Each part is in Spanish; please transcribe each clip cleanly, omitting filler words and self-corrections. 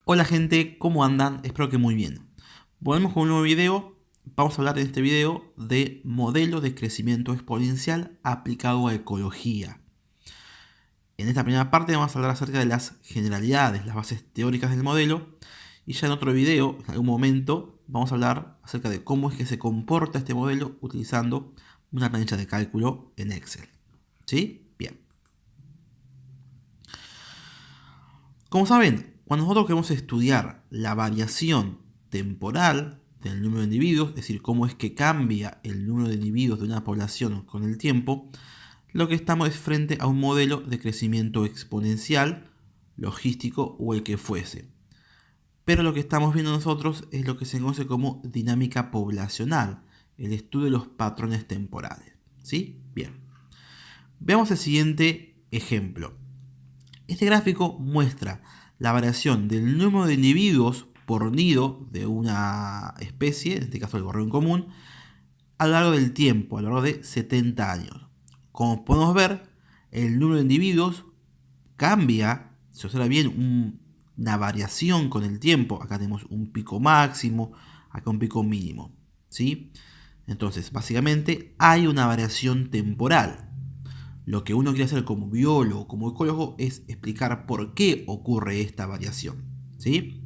Hola gente, ¿cómo andan? Espero que muy bien. Volvemos con un nuevo video. Vamos a hablar en este video de modelo de crecimiento exponencial aplicado a ecología. En esta primera parte vamos a hablar acerca de las generalidades, las bases teóricas del modelo. Y ya en otro video, en algún momento, vamos a hablar acerca de cómo es que se comporta este modelo utilizando una planilla de cálculo en Excel. ¿Sí? Bien. Como saben, cuando nosotros queremos estudiar la variación temporal del número de individuos, es decir, cómo es que cambia el número de individuos de una población con el tiempo, lo que estamos es frente a un modelo de crecimiento exponencial, logístico o el que fuese. Pero lo que estamos viendo nosotros es lo que se conoce como dinámica poblacional, el estudio de los patrones temporales. ¿Sí? Bien. Veamos el siguiente ejemplo. Este gráfico muestra la variación del número de individuos por nido de una especie, en este caso el gorrión común, a lo largo del tiempo, a lo largo de 70 años. Como podemos ver, el número de individuos cambia, se observa bien una variación con el tiempo. Acá tenemos un pico máximo, acá un pico mínimo. ¿Sí? Entonces, básicamente hay una variación temporal. Lo que uno quiere hacer como biólogo, como ecólogo, es explicar por qué ocurre esta variación. ¿Sí?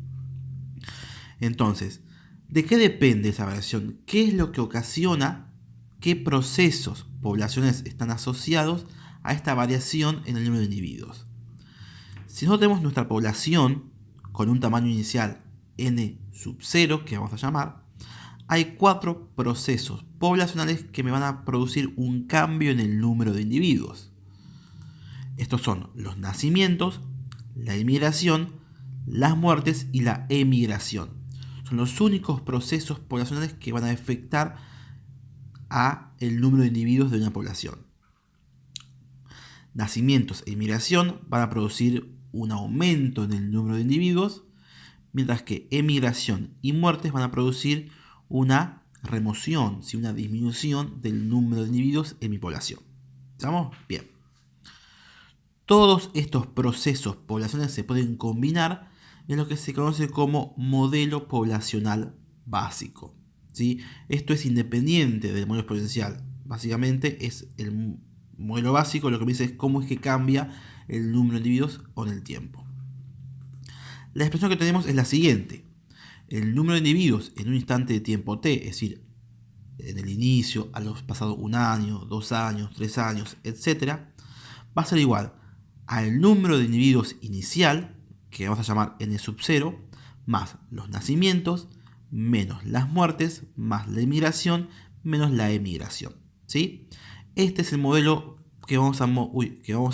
Entonces, ¿de qué depende esa variación? ¿Qué es lo que ocasiona? ¿Qué procesos poblacionales están asociados a esta variación en el número de individuos? Si nosotros tenemos nuestra población con un tamaño inicial n sub 0, que vamos a llamar, hay 4 procesos poblacionales que me van a producir un cambio en el número de individuos. Estos son los nacimientos, la inmigración, las muertes y la emigración. Son los únicos procesos poblacionales que van a afectar a el número de individuos de una población. Nacimientos e inmigración van a producir un aumento en el número de individuos, mientras que emigración y muertes van a producir una remoción, una disminución del número de individuos en mi población. ¿Estamos? Bien. Todos estos procesos poblacionales se pueden combinar en lo que se conoce como modelo poblacional básico. ¿Sí? Esto es independiente del modelo exponencial. Básicamente es el modelo básico, lo que me dice es cómo es que cambia el número de individuos con el tiempo. La expresión que tenemos es la siguiente. El número de individuos en un instante de tiempo t, es decir, en el inicio, a los pasados 1 año, 2 años, 3 años, etc., va a ser igual al número de individuos inicial, que vamos a llamar n sub 0, más los nacimientos, menos las muertes, más la inmigración, menos la emigración. ¿Sí? Este es el modelo que vamos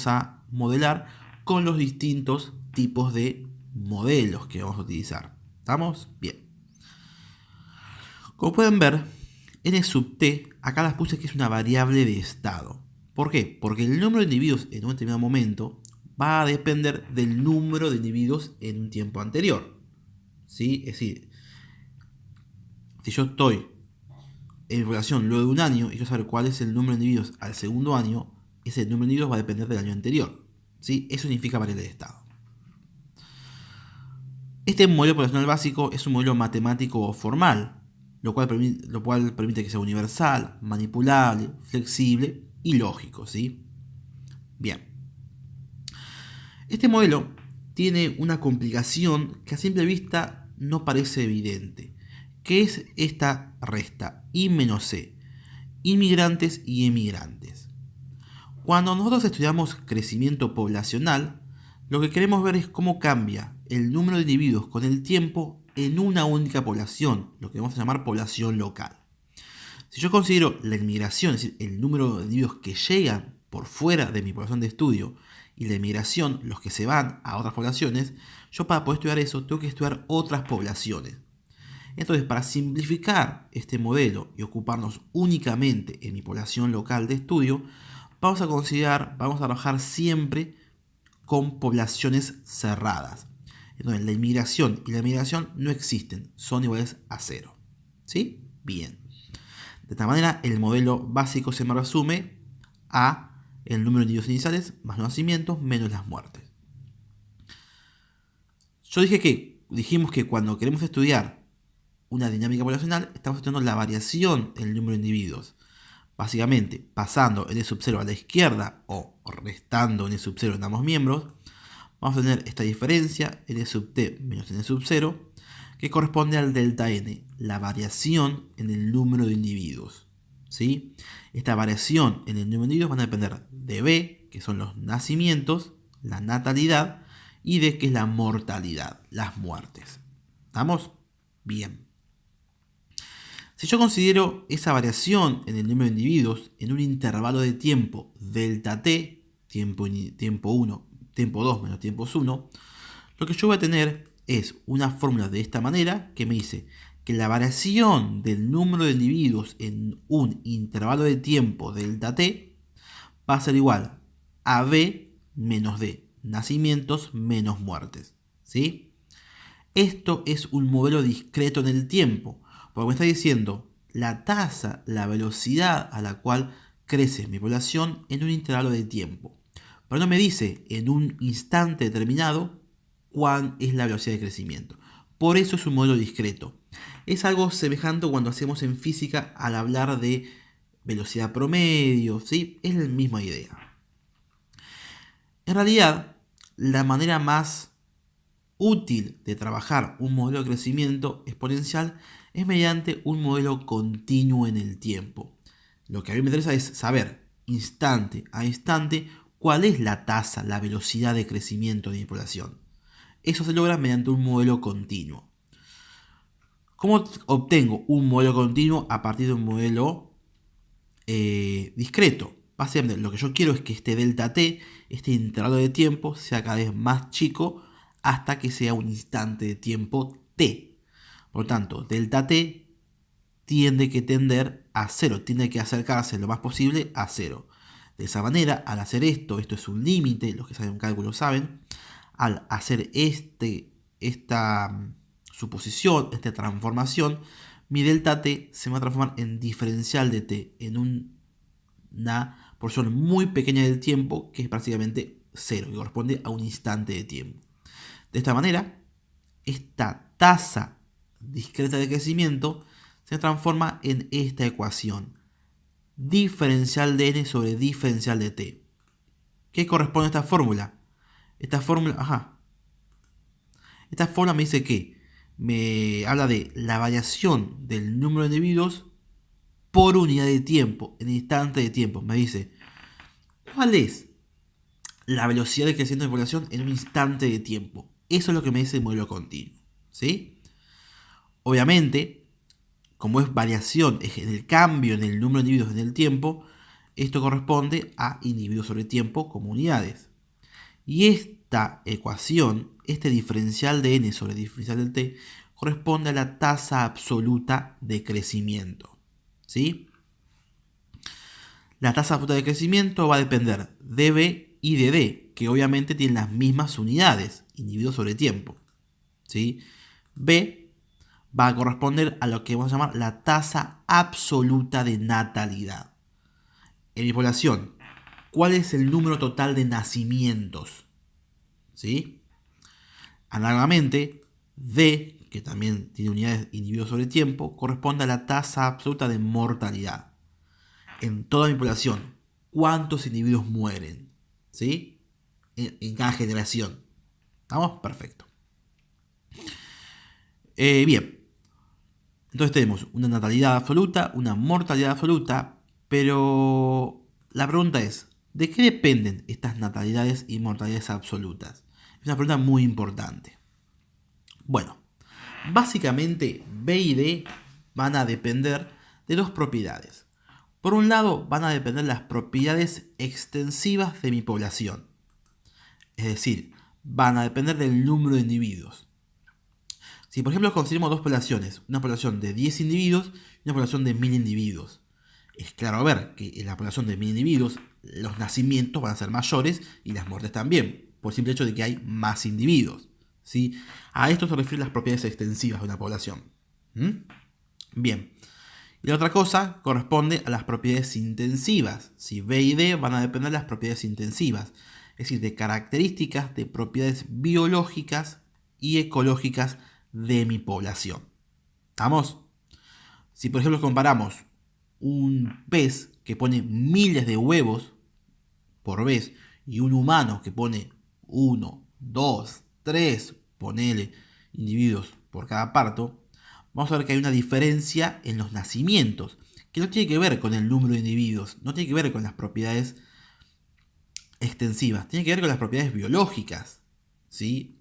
a modelar con los distintos tipos de modelos que vamos a utilizar. ¿Estamos? Bien. Como pueden ver, n sub t, acá las puse que es una variable de estado. ¿Por qué? Porque el número de individuos en un determinado momento va a depender del número de individuos en un tiempo anterior. ¿Sí? Es decir, si yo estoy en mi población luego de un año y quiero saber cuál es el número de individuos al segundo año, ese número de individuos va a depender del año anterior. ¿Sí? Eso significa variable de estado. Este modelo poblacional básico es un modelo matemático formal, lo cual permite que sea universal, manipulable, flexible y lógico. ¿Sí? Bien. Este modelo tiene una complicación que a simple vista no parece evidente, que es esta resta I menos C, inmigrantes y emigrantes. Cuando nosotros estudiamos crecimiento poblacional, lo que queremos ver es cómo cambia el número de individuos con el tiempo en una única población, lo que vamos a llamar población local. Si yo considero la inmigración, es decir, el número de individuos que llegan por fuera de mi población de estudio, y la inmigración, los que se van a otras poblaciones, yo para poder estudiar eso tengo que estudiar otras poblaciones. Entonces, para simplificar este modelo y ocuparnos únicamente en mi población local de estudio, vamos a trabajar siempre con poblaciones cerradas. Entonces, la inmigración y la emigración no existen, son iguales a 0. ¿Sí? Bien. De esta manera, el modelo básico se me resume a el número de individuos iniciales más los nacimientos menos las muertes. Yo dije que dijimos que cuando queremos estudiar una dinámica poblacional, estamos estudiando la variación en el número de individuos. Básicamente, pasando n sub 0 a la izquierda o restando n sub 0 en ambos miembros, vamos a tener esta diferencia, n sub t menos n sub 0, que corresponde al delta n, la variación en el número de individuos. ¿Sí? Esta variación en el número de individuos van a depender de b, que son los nacimientos, la natalidad, y de que es la mortalidad, las muertes. ¿Estamos? Bien. Si yo considero esa variación en el número de individuos en un intervalo de tiempo delta t, tiempo 1, tiempo 2 menos tiempo 1, lo que yo voy a tener es una fórmula de esta manera que me dice que la variación del número de individuos en un intervalo de tiempo delta t va a ser igual a b menos d, nacimientos menos muertes. ¿Sí? Esto es un modelo discreto en el tiempo, porque me está diciendo la tasa, la velocidad a la cual crece mi población en un intervalo de tiempo. Pero no me dice en un instante determinado cuál es la velocidad de crecimiento. Por eso es un modelo discreto. Es algo semejante cuando hacemos en física al hablar de velocidad promedio, ¿sí? Es la misma idea. En realidad, la manera más útil de trabajar un modelo de crecimiento exponencial es mediante un modelo continuo en el tiempo. Lo que a mí me interesa es saber instante a instante cuál es la tasa, la velocidad de crecimiento de mi población. Eso se logra mediante un modelo continuo. ¿Cómo obtengo un modelo continuo a partir de un modelo discreto? Básicamente lo que yo quiero es que este delta t, este intervalo de tiempo, sea cada vez más chico hasta que sea un instante de tiempo t. Por lo tanto, delta t tiende que tender a 0, tiende que acercarse lo más posible a 0. De esa manera, al hacer esto es un límite, los que saben cálculo saben, al hacer esta suposición, esta transformación, mi delta t se va a transformar en diferencial de t, en una porción muy pequeña del tiempo, que es prácticamente 0, que corresponde a un instante de tiempo. De esta manera, esta tasa discreta de crecimiento se transforma en esta ecuación. Diferencial de n sobre diferencial de t. ¿Qué corresponde a esta fórmula? Esta fórmula me dice que me habla de la variación del número de individuos por unidad de tiempo, en instante de tiempo. Me dice, ¿cuál es la velocidad de crecimiento de población en un instante de tiempo? Eso es lo que me dice el modelo continuo. ¿Sí? Obviamente, como es variación, es en el cambio en el número de individuos en el tiempo, esto corresponde a individuos sobre tiempo como unidades. Y esta ecuación, este diferencial de n sobre diferencial del t, corresponde a la tasa absoluta de crecimiento. ¿Sí? La tasa absoluta de crecimiento va a depender de b y de d, que obviamente tienen las mismas unidades, individuos sobre tiempo. ¿Sí? B va a corresponder a lo que vamos a llamar la tasa absoluta de natalidad. En mi población, ¿cuál es el número total de nacimientos? ¿Sí? Análogamente, D, que también tiene unidades individuos sobre tiempo, corresponde a la tasa absoluta de mortalidad. En toda mi población, ¿cuántos individuos mueren? ¿Sí? En cada generación. ¿Estamos? Perfecto. Bien. Entonces tenemos una natalidad absoluta, una mortalidad absoluta, pero la pregunta es, ¿de qué dependen estas natalidades y mortalidades absolutas? Es una pregunta muy importante. Bueno, básicamente B y D van a depender de dos propiedades. Por un lado, van a depender de las propiedades extensivas de mi población. Es decir, van a depender del número de individuos. Si por ejemplo consideramos dos poblaciones, una población de 10 individuos y una población de 1000 individuos, es claro ver que en la población de 1000 individuos los nacimientos van a ser mayores y las muertes también, por el simple hecho de que hay más individuos. ¿Sí? A esto se refieren las propiedades extensivas de una población. Bien. Y la otra cosa corresponde a las propiedades intensivas. Si B y D van a depender de las propiedades intensivas, es decir, de características de propiedades biológicas y ecológicas de mi población. ¿Estamos? Si por ejemplo comparamos un pez que pone miles de huevos por vez y un humano que pone 1, 2, 3, ponele individuos por cada parto, vamos a ver que hay una diferencia en los nacimientos, que no tiene que ver con el número de individuos, no tiene que ver con las propiedades extensivas, tiene que ver con las propiedades biológicas, ¿sí?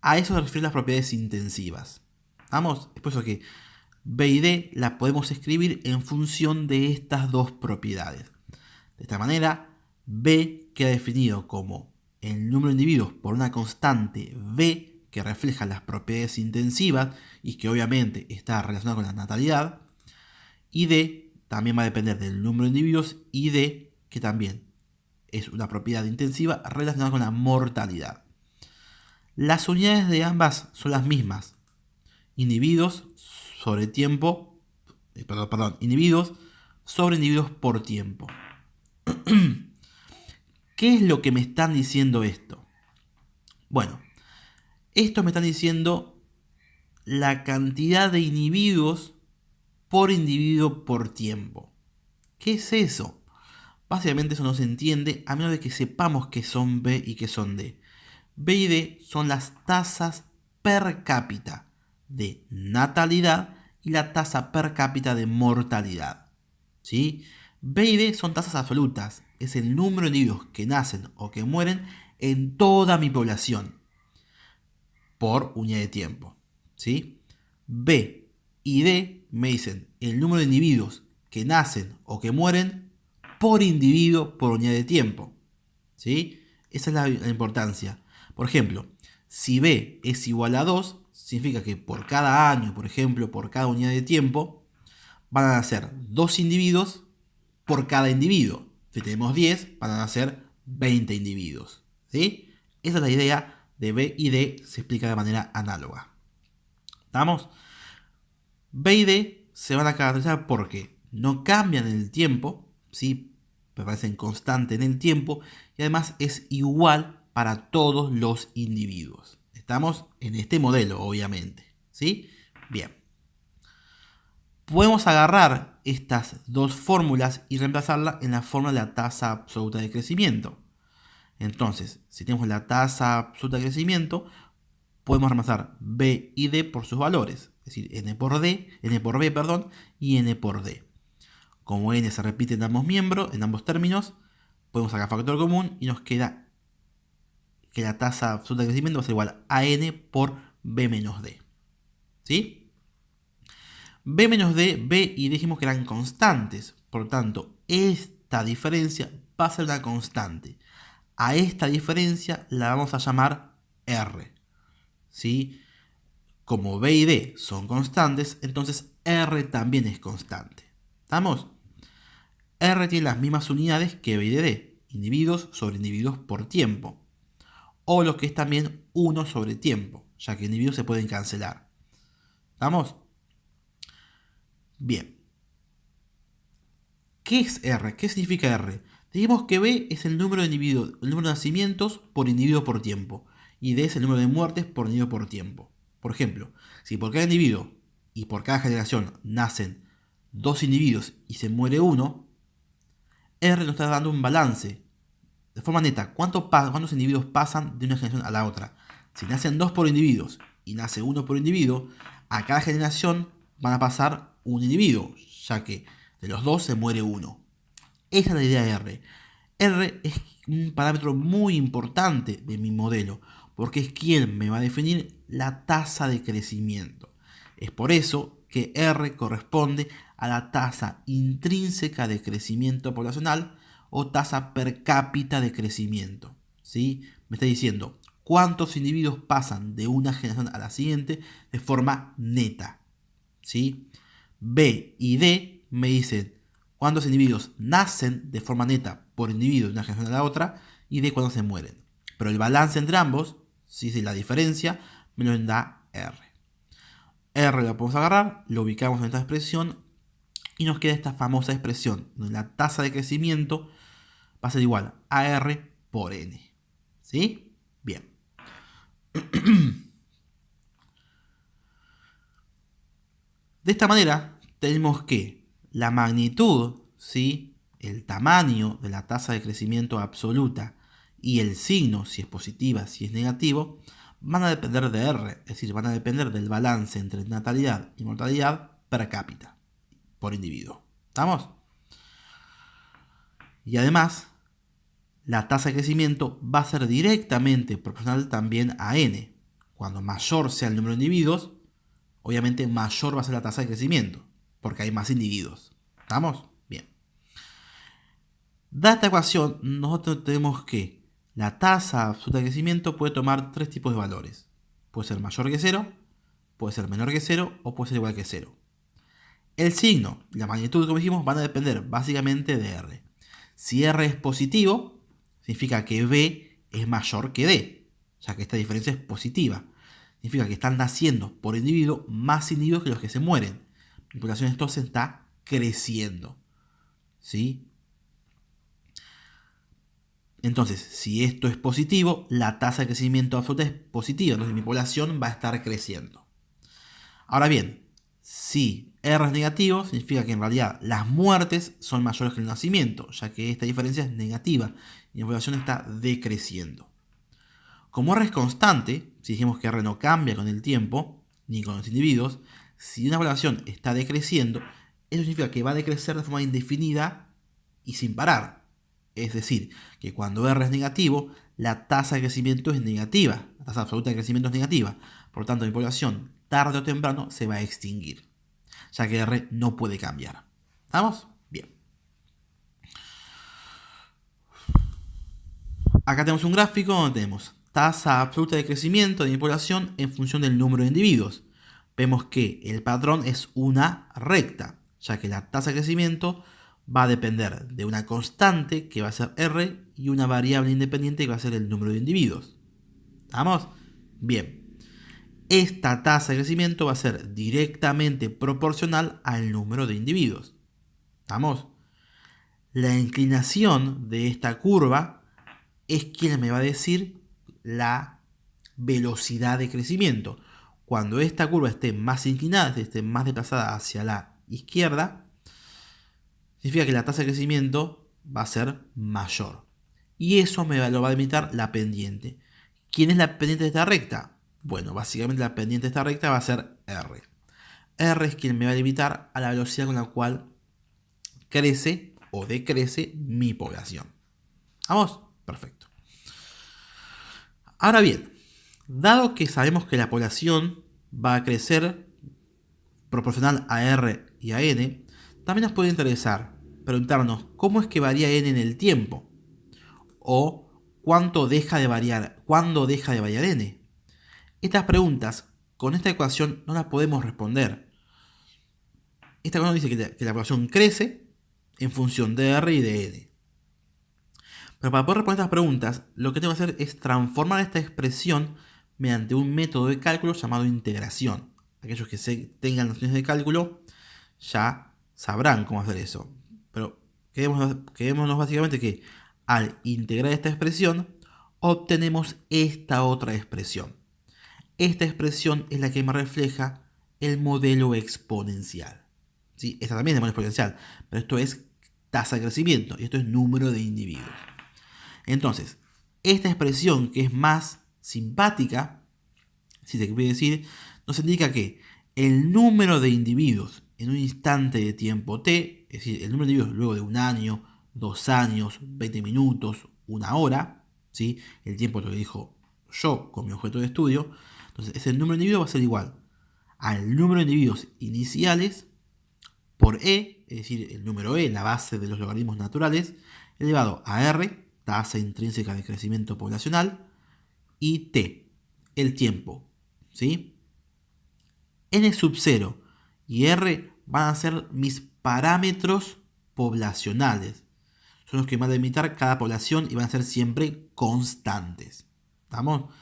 A eso se refieren las propiedades intensivas. ¿Vamos? Es por eso que B y D la podemos escribir en función de estas dos propiedades. De esta manera, B queda definido como el número de individuos por una constante B que refleja las propiedades intensivas y que obviamente está relacionada con la natalidad. Y D también va a depender del número de individuos y D que también es una propiedad intensiva relacionada con la mortalidad. Las unidades de ambas son las mismas. Individuos sobre tiempo, individuos sobre individuos por tiempo. ¿Qué es lo que me están diciendo esto? Bueno, esto me están diciendo la cantidad de individuos por individuo por tiempo. ¿Qué es eso? Básicamente eso no se entiende a menos de que sepamos qué son B y qué son D. B y D son las tasas per cápita de natalidad y la tasa per cápita de mortalidad. ¿Sí? B y D son tasas absolutas, es el número de individuos que nacen o que mueren en toda mi población por unidad de tiempo. ¿Sí? B y D me dicen el número de individuos que nacen o que mueren por individuo por unidad de tiempo. ¿Sí? Esa es la importancia. Por ejemplo, si B es igual a 2, significa que por cada año, por ejemplo, por cada unidad de tiempo, van a nacer 2 individuos por cada individuo. Si tenemos 10, van a nacer 20 individuos. ¿Sí? Esa es la idea de B y D, se explica de manera análoga. ¿Estamos? B y D se van a caracterizar porque no cambian en el tiempo, ¿sí? Permanecen constantes en el tiempo y además es igual para todos los individuos. Estamos en este modelo, obviamente. ¿Sí? Bien. Podemos agarrar estas dos fórmulas y reemplazarla en la fórmula de la tasa absoluta de crecimiento. Entonces, si tenemos la tasa absoluta de crecimiento, podemos reemplazar B y D por sus valores. Es decir, N por B, y N por D. Como N se repite en ambos miembros, en ambos términos, podemos sacar factor común y nos queda que la tasa absoluta de crecimiento va a ser igual a N por B menos D. ¿Sí? B menos D, B y D dijimos que eran constantes. Por lo tanto, esta diferencia va a ser una constante. A esta diferencia la vamos a llamar R. ¿Sí? Como B y D son constantes, entonces R también es constante. ¿Estamos? R tiene las mismas unidades que B y D, individuos sobre individuos por tiempo. O lo que es también 1 sobre tiempo, ya que individuos se pueden cancelar. ¿Estamos? Bien. ¿Qué es R? ¿Qué significa R? Dijimos que B es el número de individuos, el número de nacimientos por individuo por tiempo. Y D es el número de muertes por individuo por tiempo. Por ejemplo, si por cada individuo y por cada generación nacen 2 individuos y se muere uno, R nos está dando un balance. De forma neta, ¿cuántos individuos pasan de una generación a la otra? Si nacen 2 por individuos y nace 1 por individuo, a cada generación van a pasar un individuo, ya que de los 2 se muere uno. Esa es la idea de R. R es un parámetro muy importante de mi modelo, porque es quien me va a definir la tasa de crecimiento. Es por eso que R corresponde a la tasa intrínseca de crecimiento poblacional o tasa per cápita de crecimiento. ¿Sí? Me está diciendo cuántos individuos pasan de una generación a la siguiente de forma neta. ¿Sí? B y D me dicen cuántos individuos nacen de forma neta por individuo de una generación a la otra y D cuántos se mueren. Pero el balance entre ambos, si es la diferencia, me lo da R. R lo podemos agarrar, lo ubicamos en esta expresión y nos queda esta famosa expresión donde la tasa de crecimiento va a ser igual a R por N. ¿Sí? Bien. De esta manera tenemos que la magnitud, ¿sí?, el tamaño de la tasa de crecimiento absoluta y el signo, si es positiva, si es negativo, van a depender de R, es decir, van a depender del balance entre natalidad y mortalidad per cápita, por individuo. ¿Estamos? Y además, la tasa de crecimiento va a ser directamente proporcional también a n. Cuando mayor sea el número de individuos, obviamente mayor va a ser la tasa de crecimiento, porque hay más individuos. ¿Estamos? Bien. Dada esta ecuación, nosotros tenemos que la tasa absoluta de crecimiento puede tomar tres tipos de valores. Puede ser mayor que 0, puede ser menor que 0 o puede ser igual que 0. El signo y la magnitud, como dijimos, van a depender básicamente de R. Si R es positivo, significa que B es mayor que D, ya que esta diferencia es positiva. Significa que están naciendo por individuo más individuos que los que se mueren. La población entonces está creciendo. ¿Sí? Entonces, si esto es positivo, la tasa de crecimiento absoluta es positiva. Entonces mi población va a estar creciendo. Ahora bien, si R es negativo, significa que en realidad las muertes son mayores que el nacimiento, ya que esta diferencia es negativa y la población está decreciendo. Como R es constante, si dijimos que R no cambia con el tiempo, ni con los individuos, si una población está decreciendo, eso significa que va a decrecer de forma indefinida y sin parar. Es decir, que cuando R es negativo, la tasa de crecimiento es negativa, la tasa absoluta de crecimiento es negativa. Por lo tanto, mi población tarde o temprano se va a extinguir, ya que R no puede cambiar. ¿Estamos? Bien. Acá tenemos un gráfico donde tenemos tasa absoluta de crecimiento de mi población en función del número de individuos. Vemos que el patrón es una recta, ya que la tasa de crecimiento va a depender de una constante que va a ser R y una variable independiente que va a ser el número de individuos. ¿Estamos? Bien. Esta tasa de crecimiento va a ser directamente proporcional al número de individuos. ¿Estamos? La inclinación de esta curva es quien me va a decir la velocidad de crecimiento. Cuando esta curva esté más inclinada, esté más desplazada hacia la izquierda, significa que la tasa de crecimiento va a ser mayor. Y eso lo va a delimitar la pendiente. ¿Quién es la pendiente de esta recta? Bueno, básicamente la pendiente de esta recta va a ser R. R es quien me va a limitar a la velocidad con la cual crece o decrece mi población. ¿Vamos? Perfecto. Ahora bien, dado que sabemos que la población va a crecer proporcional a R y a N, también nos puede interesar preguntarnos cómo es que varía N en el tiempo o cuándo deja de variar N. Estas preguntas con esta ecuación no las podemos responder. Esta ecuación dice que la población crece en función de R y de N. Pero para poder responder estas preguntas, lo que tengo que hacer es transformar esta expresión mediante un método de cálculo llamado integración. Aquellos que tengan nociones de cálculo ya sabrán cómo hacer eso. Pero quedémonos básicamente que al integrar esta expresión, obtenemos esta otra expresión. Esta expresión es la que me refleja el modelo exponencial. ¿Sí? Esta también es modelo exponencial, pero esto es tasa de crecimiento y esto es número de individuos. Entonces, esta expresión que es más simpática, si se quiere decir, nos indica que el número de individuos en un instante de tiempo t, es decir, el número de individuos luego de 1 año, 2 años, 20 minutos, 1 hora, ¿sí? El tiempo lo dijo yo con mi objeto de estudio. Entonces, ese número de individuos va a ser igual al número de individuos iniciales por e, es decir, el número e, la base de los logaritmos naturales, elevado a r, tasa intrínseca de crecimiento poblacional, y t, el tiempo, ¿sí? N sub 0 y r van a ser mis parámetros poblacionales. Son los que van a delimitar cada población y van a ser siempre constantes. ¿Estamos?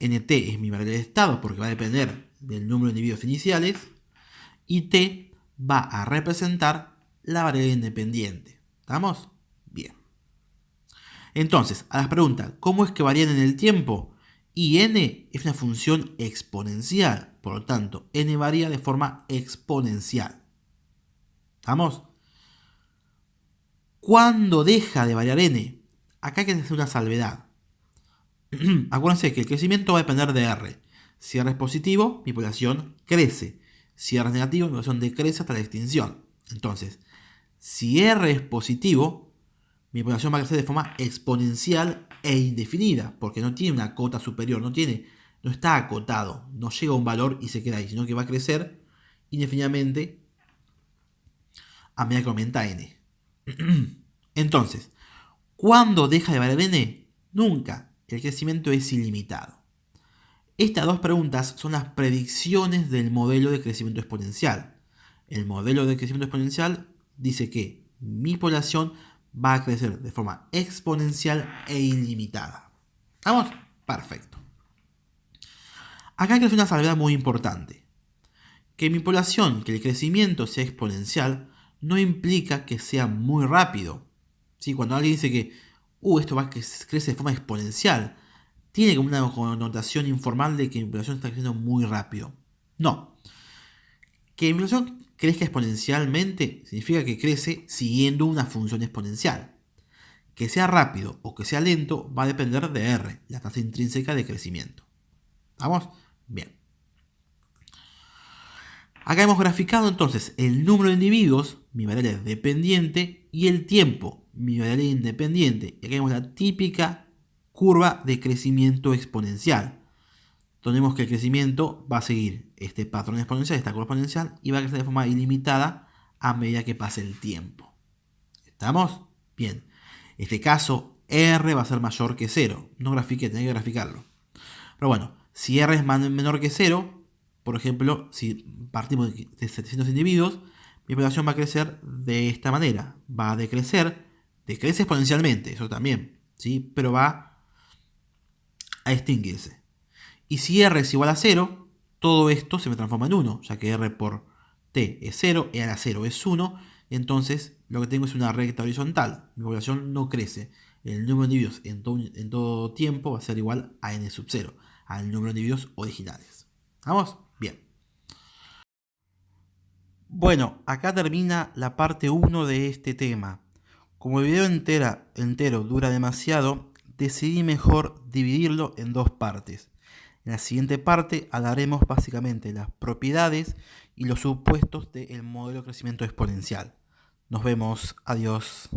Nt es mi variable de estado porque va a depender del número de individuos iniciales. Y t va a representar la variable independiente. ¿Estamos? Bien. Entonces, a las preguntas, ¿cómo es que varían en el tiempo? Y n es una función exponencial, por lo tanto, n varía de forma exponencial. ¿Estamos? ¿Cuándo deja de variar n? Acá hay que hacer una salvedad. Acuérdense que el crecimiento va a depender de r. Si r es positivo, mi población crece. Si r es negativo, mi población decrece hasta la extinción. Entonces, si r es positivo, mi población va a crecer de forma exponencial e indefinida, porque no tiene una cota superior, no está acotado, no llega a un valor y se queda ahí, sino que va a crecer indefinidamente a medida que aumenta n. Entonces, ¿cuándo deja de variar n? Nunca. El crecimiento es ilimitado. Estas dos preguntas son las predicciones del modelo de crecimiento exponencial. El modelo de crecimiento exponencial dice que mi población va a crecer de forma exponencial e ilimitada. ¿Vamos? Perfecto. Acá hay que hacer una salvedad muy importante. Que mi población, que el crecimiento sea exponencial, no implica que sea muy rápido. ¿Sí? Cuando alguien dice que esto crece de forma exponencial, tiene como una connotación informal de que mi población está creciendo muy rápido. No. Que mi población crezca exponencialmente significa que crece siguiendo una función exponencial. Que sea rápido o que sea lento va a depender de R, la tasa intrínseca de crecimiento. ¿Vamos? Bien. Acá hemos graficado entonces el número de individuos, mi variable dependiente, y el tiempo, mi variable independiente. Y acá vemos la típica curva de crecimiento exponencial. Donde vemos que el crecimiento va a seguir este patrón exponencial, esta curva exponencial, y va a crecer de forma ilimitada a medida que pase el tiempo. ¿Estamos? Bien. En este caso, R va a ser mayor que 0. No grafique, tenés que graficarlo. Pero bueno, si R es menor que 0, por ejemplo, si partimos de 700 individuos, mi población va a crecer de esta manera. Va a decrece exponencialmente, eso también, ¿sí? Pero va a extinguirse. Y si R es igual a 0, todo esto se me transforma en 1, ya que R por T es 0, E a la 0 es 1, entonces lo que tengo es una recta horizontal. Mi población no crece. El número de individuos en todo tiempo va a ser igual a n sub 0, al número de individuos originales. ¿Vamos? Bien. Bueno, acá termina la parte 1 de este tema. Como el video entero dura demasiado, decidí mejor dividirlo en dos partes. En la siguiente parte hablaremos básicamente de las propiedades y los supuestos del modelo de crecimiento exponencial. Nos vemos, adiós.